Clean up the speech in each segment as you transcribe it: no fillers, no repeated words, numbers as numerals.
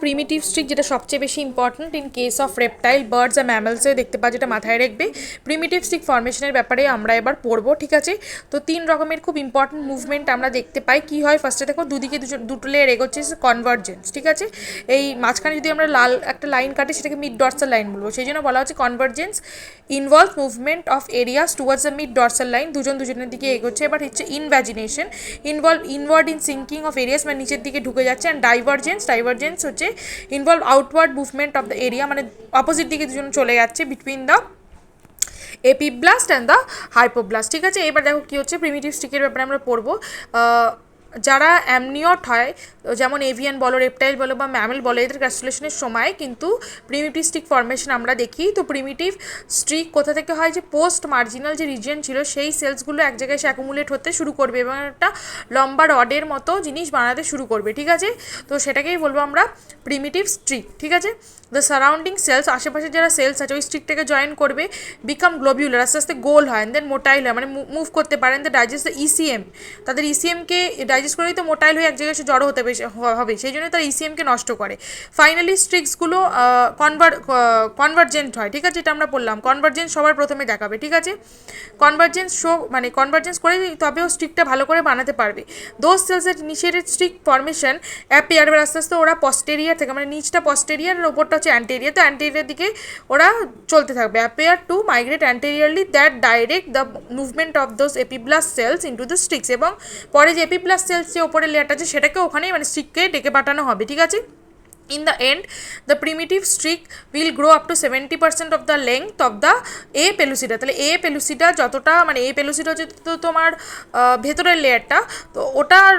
Primitive Streak, যেটা সবচেয়ে বেশি important in case of reptile, birds আর ম্যামেলসে দেখতে পাওয়া, যেটা মাথায় রাখবে। প্রিমিটিভ স্ট্রিক ফর্মেশনের ব্যাপারে আমরা এবার পড়বো, ঠিক আছে। তো 3 রকমের খুব ইম্পর্টেন্ট মুভমেন্ট আমরা দেখতে পাই। কি হয়, ফার্স্টে দেখো দুদিকে দুটো লেয়ার এগোচ্ছে, কনভার্জেন্স, ঠিক আছে। এই মাঝখানে যদি আমরা লাল একটা লাইন কাটি, সেটাকে মিড ডর্সাল লাইন বলবো, সেই জন্য বলা হচ্ছে convergence involve movement of areas towards the mid dorsal line, দুজনের দিকে এগোচ্ছে। এবার হচ্ছে ইনভ্যাজিনেশন, inward in sinking of areas, মানে নিচের দিকে ঢুকে যাচ্ছে। অ্যান্ড ডাইভারজেন্স হচ্ছে involve outward movement of the area, মানে অপোজিট দিকে দুজন চলে যাচ্ছে between the epiblast and the hypoblast, ঠিক আছে। এবার দেখো কী হচ্ছে, প্রিমিটিভ স্টিকের ব্যাপারে আমরা পড়বো। যারা অ্যামনিওট হয়, যেমন এভিয়ান বলো, রেপটাইল বলো বা ম্যামেল বলো, এদের গ্রাসুলেশনের সময় কিন্তু প্রিমিটিভ স্ট্রিক ফর্মেশন আমরা দেখি। তো প্রিমিটিভ স্ট্রিক কোথা থেকে হয়, যে পোস্ট মার্জিনাল যে রিজিয়ন ছিল সেই সেলসগুলো এক জায়গায় এসে অ্যাকুমুলেট হতে শুরু করবে এবং একটা লম্বা রডের মতো জিনিস বানাতে শুরু করবে, ঠিক আছে। তো সেটাকেই বলবো আমরা প্রিমিটিভ স্ট্রিক, ঠিক আছে। দ্য সারাউন্ডিং সেলস, আশেপাশে যারা সেলস আছে ওই স্ট্রিকটাকে জয়েন করবে, বিকাম গ্লোবিউলার, আস্তে আস্তে গোল হয়, দেন মোটাইল হয়, মানে মুভ করতে পারেন, দ্য ডাইজেস্ট দ্য ইসিএম, তাদের ইসিএমকে ডাইজেস্ট করেই তো মোটাইল হয়ে এক জায়গায় এসে জড়ো হতে হবে, সেই জন্য তারা ইসিএমকে নষ্ট করে। ফাইনালি স্ট্রিক্সগুলো কনভার্জেন্ট হয়, ঠিক আছে। এটা আমরা বললাম কনভার্জেন্স সবার প্রথমে দেখাবে, ঠিক আছে। কনভার্জেন্স করে তবেও স্ট্রিকটা ভালো করে বানাতে পারবে। দোজ সেলস এর ইনিশিয়েটেড স্ট্রিক ফর্মেশন অ্যাপিয়ার, এবার আস্তে আস্তে ওরা পস্টেরিয়ার থেকে, মানে নিচটা পস্টেরিয়ার আর ওপরটা হচ্ছে অ্যান্টেরিয়ার, তো অ্যান্টেরিয়ার দিকে ওরা চলতে থাকবে। Appear to migrate anteriorly, that direct the movement of those epiblast cells into the streaks, এবং পরে যে এপিব্লাস্ট সেলস যে ওপরের লেয়ারটা আছে সেটাকে ওখানেই মানে স্ট্রিককে ডেকে পাঠানো হবে, ঠিক আছে। In the end, the primitive streak will grow up to 70% of the length of the A pellucida. তাহলে A pellucida যতটা, মানে A pellucida হচ্ছে তো তোমার ভেতরের লেয়ারটা, তো ওটার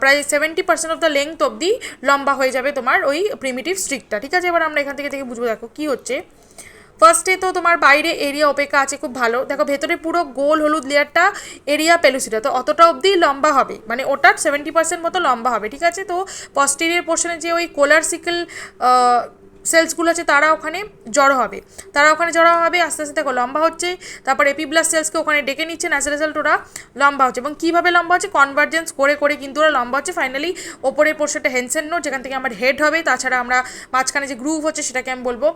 প্রায় 70% অফ দ্য লেংথ অবধি লম্বা হয়ে যাবে তোমার ওই প্রিমিটিভ স্ট্রিকটা, ঠিক আছে। এবার আমরা এখান থেকে বুঝবো, দেখো কী হচ্ছে। ফার্স্টে তো তোমার বাইরে এরিয়া ওপেকা আছে, খুব ভালো। দেখো ভেতরে পুরো গোল হলুদ লেয়ারটা এরিয়া পেলুসিটা, তো অতটা অবধি লম্বা হবে, মানে ওটার 70% মতো লম্বা হবে, ঠিক আছে। তো পস্টেরিয়ার পোর্শনে যে ওই কোলারসিক্যাল সেলসগুলো আছে তারা ওখানে জড়ো হবে, আস্তে আস্তে দেখো লম্বা হচ্ছে। তারপর এপিব্লাস্ট সেলসকে ওখানে ডেকে নিচ্ছে, ন্যাচারাল রেজাল্ট ওরা লম্বা হচ্ছে। এবং কীভাবে লম্বা হচ্ছে, কনভার্জেন্স করে করে কিন্তু ওরা লম্বা হচ্ছে। ফাইনালি ওপরের পোর্শনটা হেনসেন নোড, যেখান থেকে আমার হেড হবে। তাছাড়া আমরা মাঝখানে যে গ্রুভ হচ্ছে সেটাকে আমি বলবো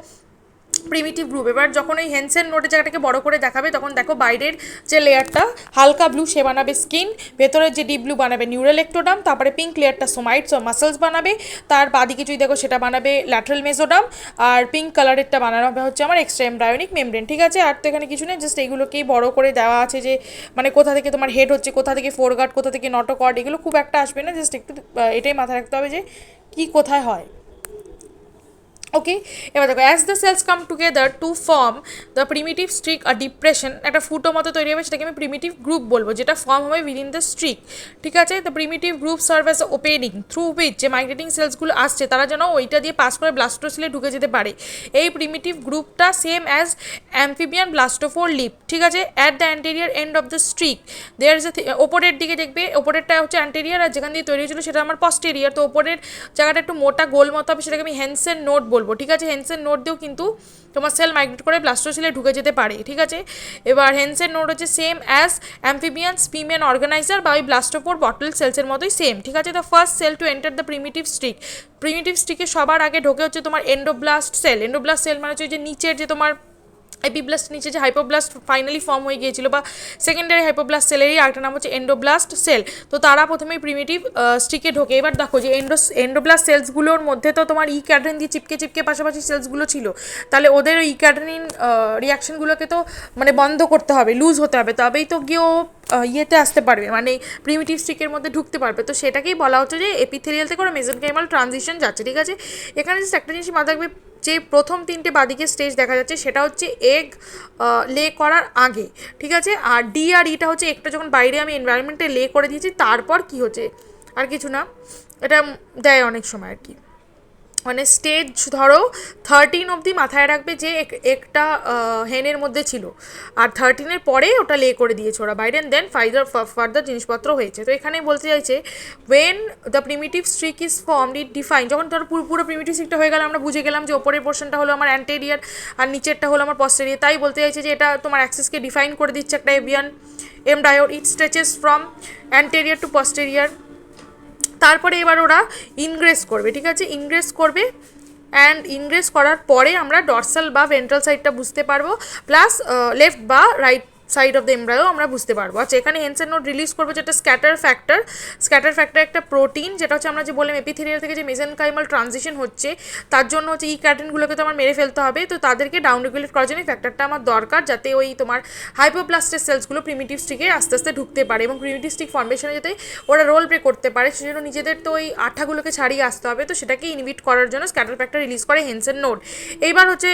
প্রিমিটিভ গ্রুপ। এবার যখন ওই হেনসেন নোটের জায়গাটাকে বড় করে দেখাবে, তখন দেখো বাইরের যে লেয়ারটা হালকা ব্লু সে বানাবে স্কিন, ভেতরের যে ডিপ ব্লু বানাবে নিউরাল একটোডাম, তারপরে পিঙ্ক লেয়ারটা সোমাইটস ও মাসেলস বানাবে, তার বাদিকে যদি দেখো সেটা বানাবে ল্যাটারাল মেসোডাম, আর পিঙ্ক কালারেরটা বানানো হবে হচ্ছে আমার এক্সট্রা এমব্রায়োনিক মেমব্রেন, ঠিক আছে। আর তো এখানে কিছু নেই, জাস্ট এইগুলোকেই বড় করে দেওয়া আছে, যে মানে কোথা থেকে তোমার হেড হচ্ছে, কোথা থেকে ফোরগার্ড, কোথা থেকে নটোকর্ড, এগুলো খুব একটা আসবে না, জাস্ট একটু এটাই মাথায় রাখতে হবে যে কী কোথায় হয়। ওকে, এবার দেখো, as the cells come together to form the primitive streak আর ডিপ্রেশন, একটা ফুটো মতো তৈরি হবে, সেটাকে আমি প্রিমিটিভ গ্রুপ বলবো, যেটা ফর্ম হবে উইদিন দ্য স্ট্রিক, ঠিক আছে। The primitive group serve as opening through which যে মাইগ্রেটিং সেলসগুলো আসছে তারা যেন ওইটা দিয়ে পাস করে ব্লাস্টোসিলে ঢুকে যেতে পারে। এই প্রিমিটিভ গ্রুপটা same as amphibian blastopore lip, ঠিক আছে। At the anterior end of the streak there is ওপরের দিকে দেখবে, ওপরেরটা হচ্ছে অ্যান্টেরিয়ার, আর যেখান দিয়ে তৈরি হয়েছিল সেটা আমার পস্টেরিয়ার, তো ওপরের জায়গাটা একটু মোটা গোল মতো হবে, সেটাকে আমি হেনসেন নোট বলবো, ঠিক আছে। হেনসেন নোট দিয়েও কিন্তু তোমার সেল মাইগ্রেট করে ব্লাস্টোসিলে ঢুকে যেতে পারে, ঠিক আছে। এবার হেনসেন নোট হচ্ছে same as amphibian Spemann organizer বা ওই ব্লাস্টোফোর বটল সেলসের মতোই সেম, ঠিক আছে। The first cell to enter the primitive স্ট্রিকে সবার আগে ঢোকে হচ্ছে তোমার এন্ডোব্লাস্ট সেল মানে হচ্ছে যে নিচের যে তোমার এপিব্লাস্ট নিচে যে হাইপোব্লাস্ট ফাইনালি ফর্ম হয়ে গিয়েছিল, বা সেকেন্ডারি হাইপোব্লাস্ট সেলেরই আরেকটা নাম হচ্ছে এন্ডোব্লাস্ট সেল, তো তারা প্রথমেই প্রিমিটিভ স্ট্রিকে ঢোকে। এবার দেখো যে এন্ডোব্লাস্ট সেলসগুলোর মধ্যে তো তোমার ক্যাড্রিন দিয়ে চিপকে পাশাপাশি সেলসগুলো ছিল, তাহলে ওদের ওই ক্যাড্রিন রিয়াকশনগুলোকে তো মানে বন্ধ করতে হবে, লুজ হতে হবে, তবেই তো গিয়ে ও ইয়েতে আসতে পারবে, মানে প্রিমিটিভ স্ট্রিকের মধ্যে ঢুকতে পারবে। তো সেটাকেই বলা হচ্ছে যে এপিথেলিয়াল থেকে ওরা মেজেনকাইমাল ট্রানজিশন যাচ্ছে, ঠিক আছে। এখানে জাস্ট একটা জিনিস মাথায় রাখবে, যে প্রথম 3টে বাদিকে স্টেজ দেখা যাচ্ছে সেটা হচ্ছে এগ লে করার আগে, ঠিক আছে। আর ডি আর ইটা হচ্ছে একটা যখন বাইরে আমি এনভায়রনমেন্টে লে করে দিয়েছি তারপর কি হচ্ছে, আর কিছু না, এটা দেয় অনেক সময় আর কি। মানে স্টেজ ধরো 13 অবধি মাথায় রাখবে যে একটা হেনের মধ্যে ছিল, আর 13-এর পরে ওটা লে করে দিয়েছে ওরা বাইরে, দেন ফার্দার জিনিসপত্র হয়েছে। তো এখানে বলতে চাইছে when the primitive streak is formed it define, যখন ধরো পুরো প্রিমিটিভ স্ট্রিকটা হয়ে গেল, আমরা বুঝে গেলাম যে ওপরের পোর্শনটা হলো আমার অ্যান্টেরিয়ার আর নিচেরটা হলো আমার পস্টেরিয়ার, তাই বলতে চাইছে যে এটা তোমার অ্যাক্সিসকে ডিফাইন করে দিচ্ছে একটা avian embryo. It stretches from anterior to posterior তারপরে এবার ওরা ইনগ্রেস করবে, ঠিক আছে, ইনগ্রেস করবে। অ্যান্ড ইনগ্রেস করার পরে আমরা ডর্সাল বা ভেন্ট্রাল সাইডটা বুঝতে পারবো, প্লাস লেফট বা right side of the embryo আমরা বুঝতে পারবো। আচ্ছা, এখানে হেনসেন নোড রিলিজ করবো যেটা স্ক্যাটার ফ্যাক্টর। স্ক্যাটার ফ্যাক্টর একটা প্রোটিন, যেটা হচ্ছে আমরা যে বললাম এপিথেলিয়াল থেকে যে মেসেনকাইমাল ট্রানজিশন হচ্ছে তার জন্য হচ্ছে ই ক্যাটেনগুলোকে তো আমার মেরে ফেলতে হবে, তো তাদেরকে ডাউন রেগুলেট করার জন্য ফ্যাক্টরটা আমার দরকার, যাতে ওই তোমার হাইপোপ্লাস্টের সেলসগুলো প্রিমিটিভ স্টিকে আস্তে আস্তে ঢুকতে পারে এবং প্রিমিটিভ স্টিক ফর্মেশনে যাতে ওরা রোল প্লে করতে পারে, সেজন্য নিজেদের তো ওই আঠাগুলোকে ছাড়িয়ে আসতে হবে, তো সেটাকে ইনহিবিট করার জন্য স্ক্যাটার ফ্যাক্টর রিলিজ করে হেনসেন নোড। এইবার হচ্ছে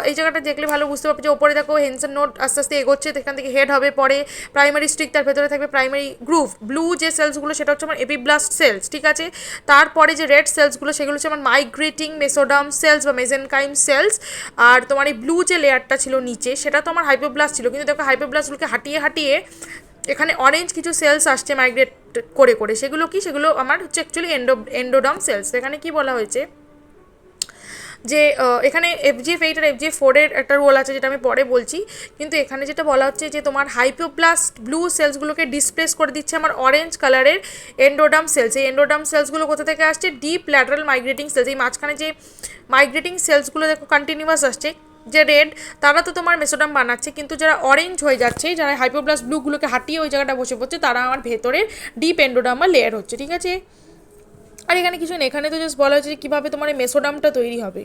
এই জায়গাটা দেখলে ভালো বুঝতে পারবে যে ওপরে দেখো হেনসেন নোড আস্তে আস্তে এগোচ্ছে, এখান থেকে হেড হবে, পরে প্রাইমারি স্টিক, তার ভেতরে থাকবে প্রাইমারি গ্রুভ। ব্লু যে সেলসগুলো সেটা হচ্ছে আমার এপিব্লাস্ট সেলস, ঠিক আছে। তারপরে যে রেড সেলসগুলো সেগুলো হচ্ছে আমার মাইগ্রেটিং মেসোডাম সেলস বা মেসেনকাইম সেলস। আর তোমার এই ব্লু যে লেয়ারটা ছিল নিচে সেটা তো আমার হাইপোব্লাস্ট ছিল, কিন্তু দেখো হাইপোব্লাস্টগুলোকে হাঁটিয়ে হাঁটিয়ে এখানে অরেঞ্জ কিছু সেলস আসছে মাইগ্রেট করে করে, সেগুলো কি, সেগুলো আমার হচ্ছে অ্যাকচুয়ালি এন্ডোডাম সেলস। এখানে কি বলা হয়েছে যে এখানে FGF8 আর FGF4 এর একটা রোল আছে, যেটা আমি পরে বলছি, কিন্তু এখানে যেটা বলা হচ্ছে যে তোমার হাইপোপ্লাস্ট ব্লু সেলসগুলোকে ডিসপ্লেস করে দিচ্ছে আমার অরেঞ্জ কালারের এন্ডোডাম সেলস। এই এন্ডোডাম সেলসগুলো কোথা থেকে আসছে? Deep lateral migrating cells. এই মাঝখানে যে মাইগ্রেটিং সেলসগুলো দেখো কন্টিনিউয়াস আসছে, যে রেড তারা তো তোমার মেসোডাম বানাচ্ছে, কিন্তু যারা অরেঞ্জ হয়ে যাচ্ছে, যারা হাইপোপ্লাস্ট ব্লুগুলোকে হাঁটিয়ে ওই জায়গাটা বসে পড়ছে, তারা আমার ভেতরের ডিপ এন্ডোডার্মাল লেয়ার হচ্ছে, ঠিক আছে। আর এখানে কিছু নেই, এখানে তো জাস্ট বলা হচ্ছে যে কীভাবে তোমার এই মেসোডামটা তৈরি হবে,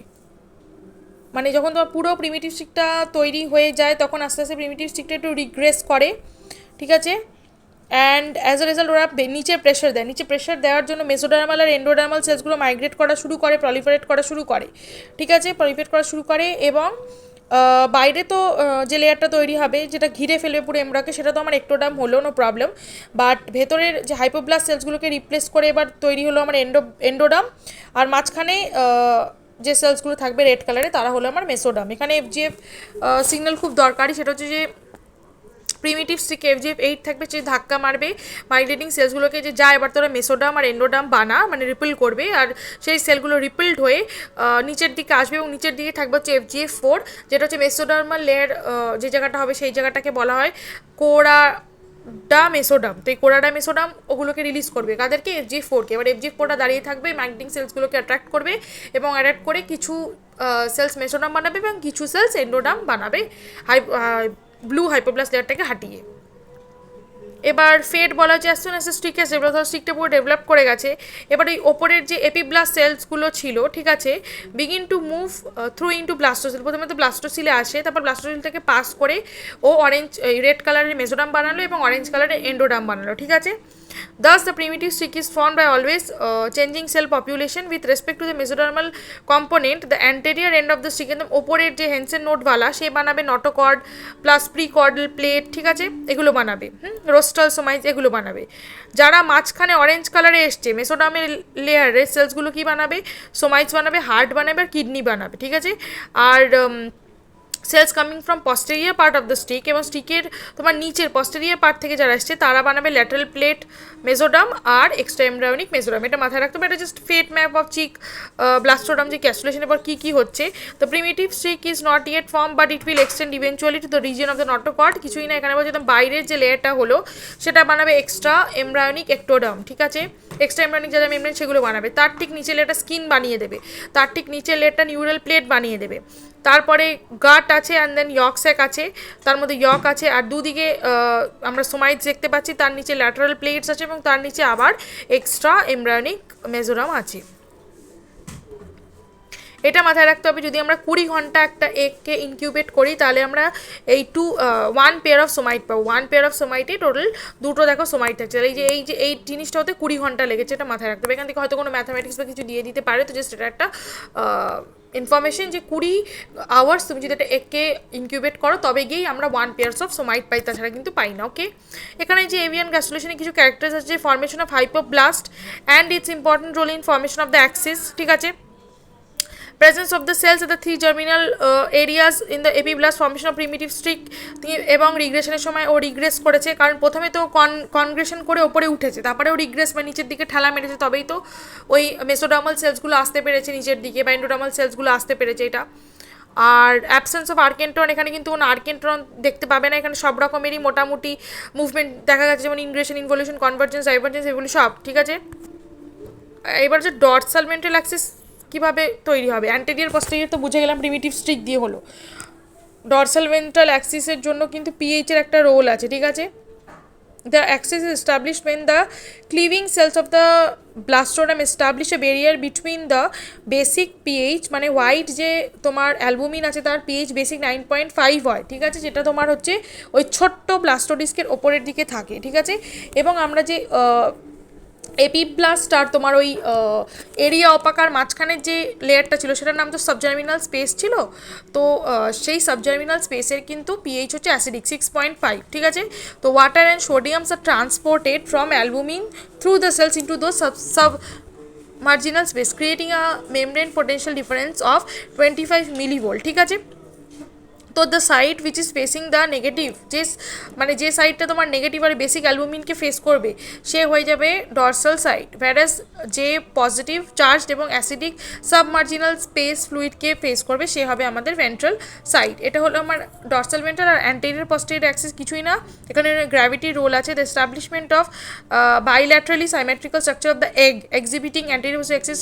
মানে যখন তোমার পুরো প্রিমিটিভ স্টিকটা তৈরি হয়ে যায় তখন আস্তে আস্তে প্রিমিটিভ স্টিকটা একটু রিগ্রেস করে, ঠিক আছে। অ্যান্ড অ্যাজ এ রেজাল্ট ওরা নিচে প্রেশার দেয়, নিচে প্রেশার দেওয়ার জন্য মেসোডার্মাল আর এন্ডোডার্মাল সেলসগুলো মাইগ্রেট করা শুরু করে, প্রলিফারেট করা শুরু করে, ঠিক আছে, প্রলিফারেট করা শুরু করে। এবং বাইরে তো যে লেয়ারটা তৈরি হবে যেটা ঘিরে ফেলবে পুরো এমব্রাকে, সেটা তো আমার একটোডাম হলো, নো প্রবলেম, বাট ভেতরের যে হাইপোব্লাস্ট সেলসগুলোকে রিপ্লেস করে এবার তৈরি হলো আমার এন্ডোডাম। আর মাঝখানে যে সেলসগুলো থাকবে রেড কালারে তারা হলো আমার মেসোডাম। এখানে FGF সিগন্যাল খুব দরকারি, সেটা হচ্ছে যে প্রিমিটিভ স্টিকে FGF8 থাকবে, যে ধাক্কা মারবে মাইগ্রেটিং সেলসগুলোকে, যে যা এবার তোরা মেসোডাম আর এন্ডোডাম বানা, মানে রিপেল করবে, আর সেই সেলগুলো রিপেলড হয়ে নিচের দিকে আসবে এবং নিচের দিকে থাকবে হচ্ছে FGF4, যেটা হচ্ছে মেসোডার্মাল লেয়ার যে জায়গাটা হবে সেই জায়গাটাকে বলা হয় কোরাডা মেসোডাম। তো এই কোরাডা মেসোডাম ওগুলোকে রিলিজ করবে, কাদেরকে? FGF4কে। এবার FGF4টা দাঁড়িয়ে থাকবে, মাইগ্রেটিং সেলসগুলোকে অ্যাট্রাক্ট করবে এবং অ্যাট্রাক্ট করে কিছু সেলস মেসোডাম বানাবে এবং কিছু সেলস এন্ডোডাম বানাবে ব্লু হাইপোপ্লাস্ট লেয়ারটাকে হাঁটিয়ে। এবার ফেড বলা হচ্ছে অ্যাজ সুন অ্যাজ স্টিক আছে, এবার ধর স্টিকটা পুরো ডেভেলপ করে গেছে, এবার এই ওপরের যে এপিব্লাস্ট সেলসগুলো ছিল, ঠিক আছে, begin to move through into blastocoel. প্রথমে তো ব্লাস্টোসিলে আসে, তারপর ব্লাস্টোসিল থেকে পাস করে ও অরেঞ্জ রেড কালারের মেসোডাম বানালো এবং অরেঞ্জ কালারের এন্ডোডাম বানালো, ঠিক আছে। Thus, the primitive stick is formed by always changing cell population with respect to the mesodermal component. The anterior end of the stick, একদম ওপরের যে হেনসেন নোটওয়ালা সে বানাবে নটোকর্ড প্লাস প্রিকর্ডাল প্লেট, ঠিক আছে, এগুলো বানাবে, রোস্টাল সোমাইজ এগুলো বানাবে। যারা মাঝখানে অরেঞ্জ কালারে এসছে মেসোডামের লেয়ারের সেলসগুলো কি বানাবে? সোমাইজ বানাবে, হার্ট বানাবে আর কিডনি বানাবে, ঠিক আছে। আর cells coming from posterior part of the streak, এবং স্টিকের তোমার নিচের পস্টেরিয়ার পার্ট থেকে যারা আসছে তারা বানাবে ল্যাটারাল প্লেট মেসোডাম আর এক্সট্রা এমব্রায়োনিক মেসোডাম। এটা মাথায় রাখতে হবে, এটা জাস্ট ফেট ম্যাপ অফ চিক ব্লাস্টোডাম যে ক্যাস্টুলেশনের পর কী কী হচ্ছে। তো primitive stick is not yet form but it will extend eventually to the reason of the notochord. কিছুই না, এখানে বলছে বাইরের যে লেয়ারটা হলো সেটা বানাবে এক্সট্রা এমব্রায়োনিক একটোডাম, ঠিক আছে, এক্সট্রা এমব্রায়োনিক যা মেমব্রেন সেগুলো বানাবে। তার ঠিক নিচে লেয়ারটা স্কিন বানিয়ে দেবে, তার ঠিক নিচের লেয়ারটা নিউরাল প্লেট বানিয়ে দেবে। তারপরে গাট আছে অ্যান্ড দেন ইয়ক স্যাক আছে, তার মধ্যে ইয়ক আছে আর দুদিকে আমরা সোমাইটস দেখতে পাচ্ছি, তার নিচে ল্যাটারাল প্লেটস আছে এবং তার নিচে আবার এক্সট্রা এমব্রায়োনিক মেসোডাম আছে। এটা মাথায় রাখতে হবে, যদি আমরা 20 ঘন্টা একটা এগকে ইনকিউবেট করি তাহলে আমরা এই 1 পেয়ার অফ সোমাইট পাবো। 1 পেয়ার অফ সোমাইটে টোটাল দুটো দেখো সোমাইট থাকছে। এই জিনিসটা হতে 20 ঘন্টা লেগেছে, এটা মাথায় রাখতে হবে। এখান থেকে হয়তো কোনো ম্যাথামেটিক্স বা কিছু দিয়ে দিতে পারে, তো জাস্ট এটা একটা ইনফরমেশন যে 20 আওয়ার্স তুমি যদি একটা এগকে ইনকিউবেট করো তবে গিয়েই আমরা 1 পেয়ার্স অফ সোমাইট পাই, তাছাড়া কিন্তু পাই না, ওকে। এখানে যে এভিয়ান গ্যাস্টুলেশনে কিছু ক্যারেক্টার্স আছে, formation of hypoblast and its important role in formation of the axis, ঠিক আছে। Presence of the cells at the 3 germinal areas in the epiblast, formation of primitive stick, এবং রিগ্রেশনের সময় ও রিগ্রেস করেছে, কারণ প্রথমে তো কনগ্রেশন করে ওপরে উঠেছে, তারপরে ও রিগ্রেস বা নিচের দিকে ঠেলা মেরেছে, তবেই তো ওই মেসোডার্মাল সেলসগুলো আসতে পেরেছে নিচের দিকে বা এন্ডোডার্মাল সেলসগুলো আসতে পেরেছে এটা। আর অ্যাবসেন্স অফ আর্কেন্ট্রন, এখানে কিন্তু কোনো আর্কেন্ট্রন দেখতে পাবে না, এখানে সব রকমেরই মোটামুটি মুভমেন্ট দেখা গেছে, যেমন ইনগ্রেশন, ইনভলিউশন, কনভার্জেন্স, ডাইভার্জেন্স, এগুলো সব, ঠিক আছে। এবার যে ডর্সাল ভেন্ট্রাল অ্যাক্সিস কীভাবে তৈরি হবে, অ্যান্টেরিয়র পস্টেরিয়র তো বুঝে গেলাম প্রিমিটিভ স্ট্রিক দিয়ে হলো। ডর্সাল ভেন্ট্রাল অ্যাক্সিসের জন্য কিন্তু পিএইচের একটা রোল আছে, ঠিক আছে। The axis is established when the cleaving cells of the blastrodam establish a barrier between the basic pH মানে হোয়াইট যে তোমার অ্যালবুমিন আছে তার পিএইচ বেসিক 9.5 হয়, ঠিক আছে, যেটা তোমার হচ্ছে ওই ছোট্ট ব্লাস্টোডিস্কের ওপরের দিকে থাকে, ঠিক আছে। এবং আমরা যে এপিব্লাস্ট আর তোমার ওই এরিয়া অপাকার মাঝখানের যে লেয়ারটা ছিল সেটার নাম তো সাবজার্মিনাল স্পেস ছিল, তো সেই সাবজার্মিনাল স্পেসের কিন্তু পিএইচ হচ্ছে অ্যাসিডিক 6.5, ঠিক আছে। তো water and sodiums are transported from albumin through the cells into those sub marginal space creating a membrane potential difference of 25 millivolt, ঠিক আছে। তো the side which is facing the negative, যে মানে যে সাইডটা তোমার নেগেটিভ আর বেসিক অ্যালবুমিনকে ফেস করবে সে হয়ে যাবে ডর্সাল সাইড, ভ্যারাস যে পজিটিভ চার্জড এবং অ্যাসিডিক সাবমার্জিনাল স্পেস ফ্লুইডকে ফেস করবে সে হবে আমাদের ভেন্ট্রাল সাইড। এটা হলো আমার ডর্সাল ভেন্ট্রাল। আর অ্যান্টেরিয়র পস্টেরিয়র অ্যাক্সিস কিছুই না, এখানে গ্র্যাভিটির রোল আছে। The establishment of bilaterally symmetrical structure of the egg exhibiting anterior Axis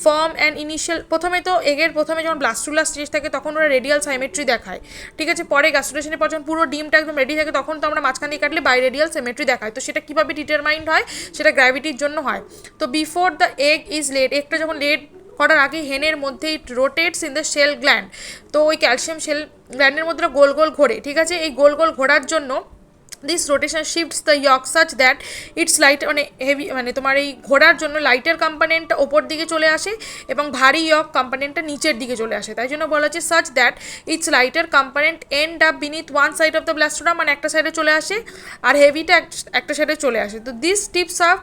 form and initial, প্রথমে তো এগের প্রথমে যখন ব্লাস্টুলা স্টেজ থাকে তখন ওরা রেডিয়াল সাইমেট্রি দেখায়, ঠিক আছে। পরে গ্যাস্ট্রুলেশনের পর যখন পুরো ডিমটা একদম রেডি থাকে তখন তো আমরা মাঝখান দিয়ে কাটলে বাইরেডিয়াল সিমেট্রি দেখায়। তো সেটা কীভাবে ডিটারমাইন্ড হয়, সেটা গ্র্যাভিটির জন্য হয়। তো before the egg is laid, এগটা যখন লেড করার আগে হেনের মধ্যে it rotates in the shell gland, তো ওই ক্যালসিয়াম সেল গ্ল্যান্ডের মধ্যে গোল গোল ঘোরে, ঠিক আছে। এই গোল গোল ঘোরার জন্য this rotation shifts the yolk such that it's light, মানে হেভি মানে তোমার এই ঘোরার জন্য লাইটার কম্পোনেন্টটা ওপর দিকে চলে আসে এবং ভারী ইয়ক কম্পোনেন্টটা নিচের দিকে চলে আসে। তাই জন্য বলা হচ্ছে such that its lighter component end up beneath one side of the blastoderm, মানে একটা সাইডে চলে আসে আর হেভিটা একটা সাইডে চলে আসে। তো this tips up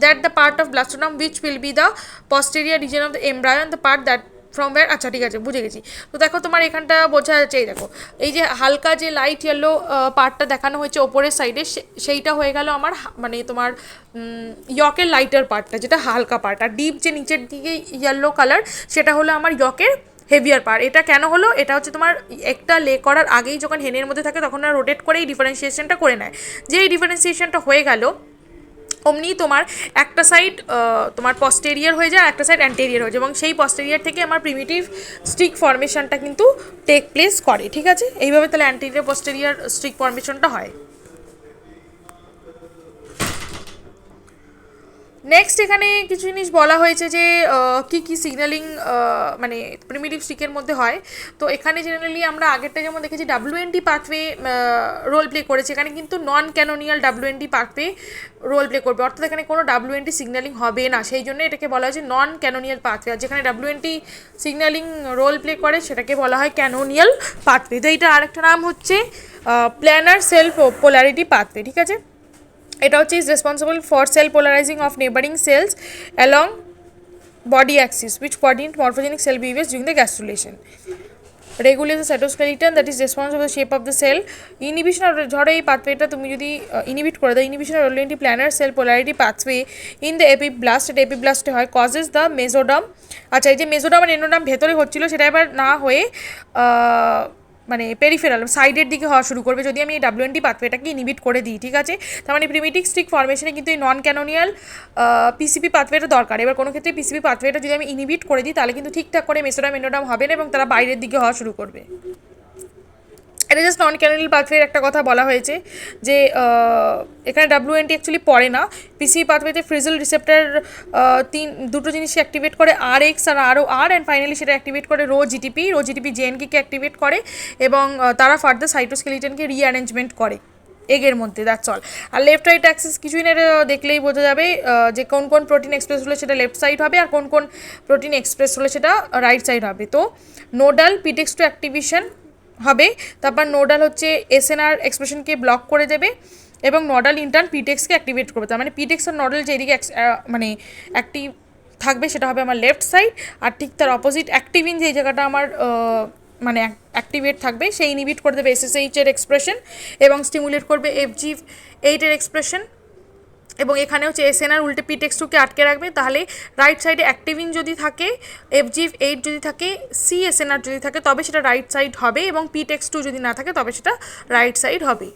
that the part of blastodon which will be the posterior region of the embryo and the part that from where, আচ্ছা ঠিক আছে বুঝে গেছি। তো দেখো তোমার এখানটা বোঝা যাচ্ছে, এই দেখো এই যে হালকা যে লাইট ইয়েলো পার্টটা দেখানো হয়েছে ওপরের সাইডে, সেইটা হয়ে গেল আমার মানে তোমার ইয়কের লাইটার পার্টটা, যেটা হালকা পার্ট। আর ডিপ যে নিচের দিকে ইয়েলো কালার সেটা হলো আমার ইয়কের হেভিয়ার পার্ট। এটা কেন হলো, এটা হচ্ছে তোমার একটা লে করার আগেই যখন হেনের মধ্যে থাকে তখন ওরা রোটেট করে এই ডিফারেন্সিয়েশনটা করে নেয়। যে এই ডিফারেন্সিয়েশনটা হয়ে গেল অমনি তোমার একটা সাইড তোমার পস্টেরিয়ার হয়ে যায়, একটা সাইড অ্যান্টেরিয়ার হয়ে যায়, এবং সেই পস্টেরিয়ার থেকে আমার প্রিমিটিভ স্ট্রিক ফর্মেশনটা কিন্তু টেক প্লেস করে, ঠিক আছে। এইভাবে তাহলে অ্যান্টেরিয়ার পস্টেরিয়ার স্ট্রিক ফর্মেশনটা হয়। নেক্সট এখানে কিছু জিনিস বলা হয়েছে যে কী কী সিগন্যালিং মানে প্রিমিটিভ স্ট্রিকের মধ্যে হয়। তো এখানে জেনারেলি আমরা আগেরটা যেমন দেখেছি WNT পাথওয়ে রোল প্লে করেছে, এখানে কিন্তু নন ক্যানোনিয়াল WNT পাথওয়ে রোল প্লে করবে, অর্থাৎ এখানে কোনো WNT সিগন্যালিং হবে না, সেই জন্য এটাকে বলা হয়েছে নন ক্যানোনিয়াল পাথওয়ে। আর যেখানে WNT সিগন্যালিং রোল প্লে করে সেটাকে বলা হয় ক্যানোনিয়াল পাথওয়ে। তো এইটা আরেকটা নাম হচ্ছে প্ল্যানার সেল পোলারিটি পাথওয়ে, ঠিক আছে। এটা হচ্ছে is responsible for cell polarizing of neighbouring cells along body axis which coordinate morphogenic cell behaviours during the gastrulation, regulate the cytoskeleton that is responsible for shape of the cell. Inhibition, ধরো এই পাথওয়েটা তুমি যদি inhibit করে দাও, inhibition of WNT planar cell polarity pathway in the epiblast, এটা এপিব্লাস্টে হয়, কজেস দ্য মেজোডাম, আচ্ছা এই যে মেজোডাম আর এন্ডোডাম ভেতরে হচ্ছিল সেটা এবার না হয়ে মানে পেরিফেরাল সাইডের দিকে হওয়া শুরু করবে যদি আমি এই WNT পাথওয়েটাকে ইনহিবিট করে দিই, ঠিক আছে। তার মানে প্রিমিটিভ স্ট্রিক ফর্মেশনে কিন্তু এই নন ক্যানোনিয়াল পিসিপি পাথওয়েটা দরকার। এবার কোনো ক্ষেত্রে পিসিপি পাথওয়েটা যদি আমি ইনহিবিট করে দিই তাহলে কিন্তু ঠিকঠাক করে মেসোডাম এন্ডোডাম হবে না এবং তারা বাইরের দিকে হওয়া শুরু করবে। এটা জাস্ট নন ক্যানোনিয়াল পাথওয়ের একটা কথা বলা হয়েছে যে এখানে WNT অ্যাকচুয়ালি পড়ে না। পিসিপি পাথওয়েতে ফ্রিজল রিসেপ্টার দুটো জিনিসকে অ্যাক্টিভেট করে RX আর ROR, অ্যান্ড ফাইনালি সেটা অ্যাক্টিভেট করে রো জিটিপি জেএনকে অ্যাক্টিভেট করে এবং তারা ফার্দার সাইটোস্কেলিটনকে রিঅ্যারেঞ্জমেন্ট করে এগের মধ্যে, দ্যাটস অল। আর লেফট রাইট অ্যাক্সিস কিছুই না, দেখলেই বোঝা যাবে যে কোন কোন প্রোটিন এক্সপ্রেস হলে সেটা লেফট সাইড হবে আর কোন কোন প্রোটিন এক্সপ্রেস হলে সেটা রাইট সাইড হবে। তো নোডাল পিটেক্স টু অ্যাক্টিভেশন হবে, তারপর নোডাল হচ্ছে SNR এক্সপ্রেশনকে ব্লক করে দেবে এবং নডাল ইন্টার্ন পিটেক্সকে অ্যাক্টিভেট করবে। তার মানে পিটেক্স আর নডাল যেদিকে মানে অ্যাক্টিভ থাকবে সেটা হবে আমার লেফট সাইড, আর ঠিক তার অপোজিট অ্যাক্টিভিন যে জায়গাটা আমার মানে অ্যাক্টিভেট থাকবে সেই ইনহিবিট করে দেবে SSH এর এক্সপ্রেশন এবং স্টিমুলেট করবে FGF8 এর এক্সপ্রেশন, এবং এখানে হচ্ছে SNR উল্টে P-TEX2কে আটকে রাখবে। তাহলে রাইট সাইডে অ্যাক্টিভিন যদি থাকে, FGF8 যদি থাকে, CSNR যদি থাকে তবে সেটা রাইট সাইড হবে, এবং P-TEX2 যদি না থাকে তবে সেটা রাইট সাইড হবে।